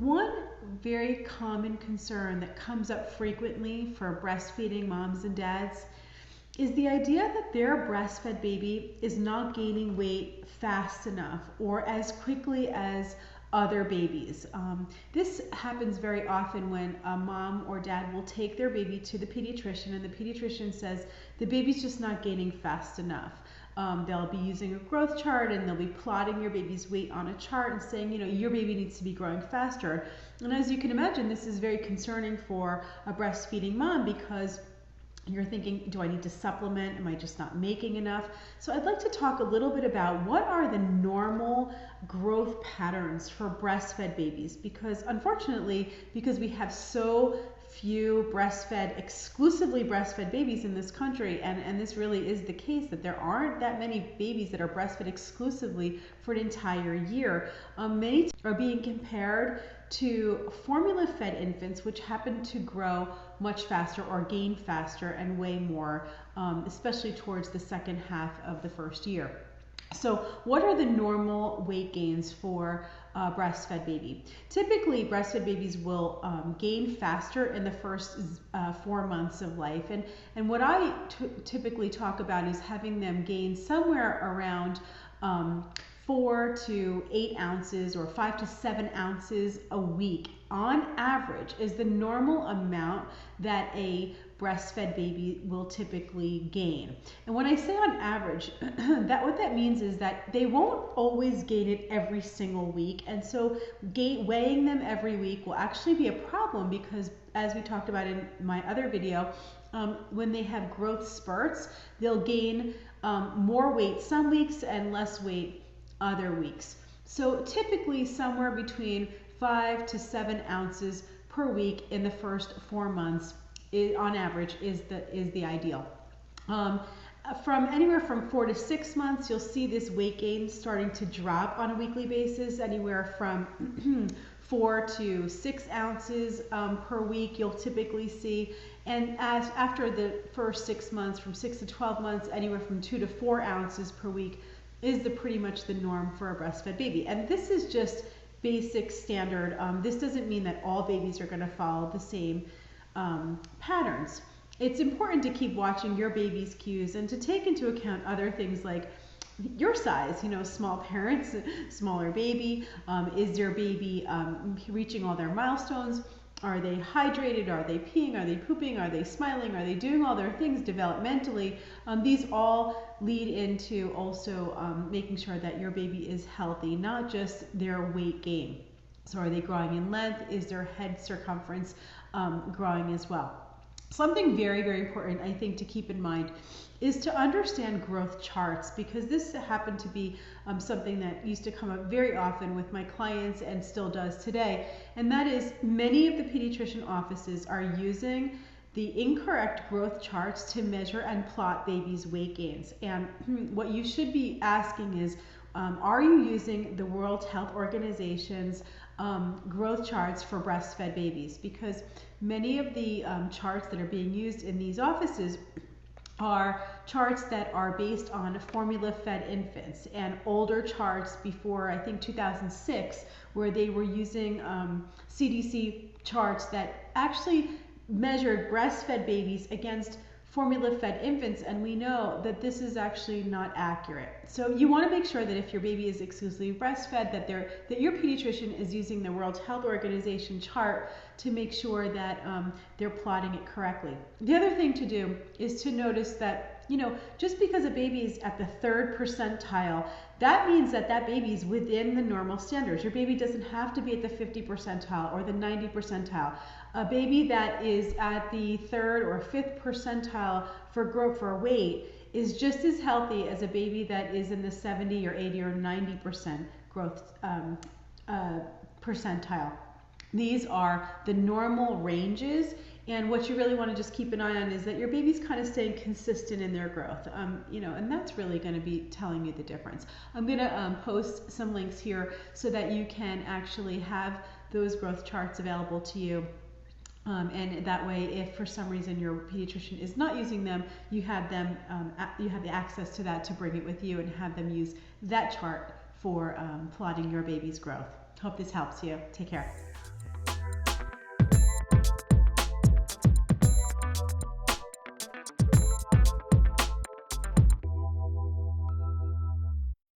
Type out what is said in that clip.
One very common concern that comes up frequently for breastfeeding moms and dads is the idea that their breastfed baby is not gaining weight fast enough or as quickly as other babies. This happens very often when a mom or dad will take their baby to the pediatrician and the pediatrician says the baby's just not gaining fast enough. They'll be using a growth chart and they'll be plotting your baby's weight on a chart and saying, you know, your baby needs to be growing faster. And as you can imagine, this is very concerning for a breastfeeding mom because you're thinking, do I need to supplement? Am I just not making enough? So I'd like to talk a little bit about what are the normal growth patterns for breastfed babies, because unfortunately, because we have so few exclusively breastfed babies in this country, and this really is the case, that there aren't that many babies that are breastfed exclusively for an entire year. Many are being compared to formula-fed infants, which happen to grow much faster or gain faster and weigh more, especially towards the second half of the first year. So what are the normal weight gains for a breastfed baby? Typically, breastfed babies will gain faster in the first 4 months of life. And what I typically talk about is having them gain somewhere around 4 to 8 ounces or 5 to 7 ounces a week on average is the normal amount that a breastfed baby will typically gain. And when I say on average, what that means is that they won't always gain it every single week. And so weighing them every week will actually be a problem because, as we talked about in my other video, when they have growth spurts, they'll gain more weight some weeks and less weight other weeks. So typically somewhere between 5 to 7 ounces per week in the first 4 months on average is the ideal. From anywhere from 4 to 6 months, you'll see this weight gain starting to drop on a weekly basis, anywhere from 4 to 6 ounces per week you'll typically see. And after the first 6 months, from 6 to 12 months, anywhere from 2 to 4 ounces per week is pretty much the norm for a breastfed baby. And this is just basic standard. This doesn't mean that all babies are going to follow the same patterns. It's important to keep watching your baby's cues and to take into account other things like your size, you know, small parents, smaller baby. Is your baby reaching all their milestones? Are they hydrated? Are they peeing? Are they pooping? Are they smiling? Are they doing all their things developmentally? These all lead into also making sure that your baby is healthy, not just their weight gain. So are they growing in length? Is their head circumference growing as well? Something very, very important, I think, to keep in mind is to understand growth charts, because this happened to be something that used to come up very often with my clients and still does today. And that is, many of the pediatrician offices are using the incorrect growth charts to measure and plot babies' weight gains. And what you should be asking is, are you using the World Health Organization's growth charts for breastfed babies? Because many of the charts that are being used in these offices are charts that are based on formula-fed infants, and older charts before, I think, 2006, where they were using CDC charts that actually measured breastfed babies against formula-fed infants, and we know that this is actually not accurate. So you want to make sure that if your baby is exclusively breastfed, that your pediatrician is using the World Health Organization chart to make sure that they're plotting it correctly. The other thing to do is to notice that, you know, just because a baby is at the 3rd percentile, that means that that baby is within the normal standards. Your baby doesn't have to be at the 50 percentile or the 90 percentile. A baby that is at the 3rd or 5th percentile for growth for weight is just as healthy as a baby that is in the 70 or 80 or 90% growth percentile. These are the normal ranges, and what you really want to just keep an eye on is that your baby's kind of staying consistent in their growth, you know, and that's really going to be telling you the difference. I'm going to post some links here so that you can actually have those growth charts available to you. And that way, if for some reason your pediatrician is not using them, you have them, you have the access to that to bring it with you and have them use that chart for plotting your baby's growth. Hope this helps you. Take care.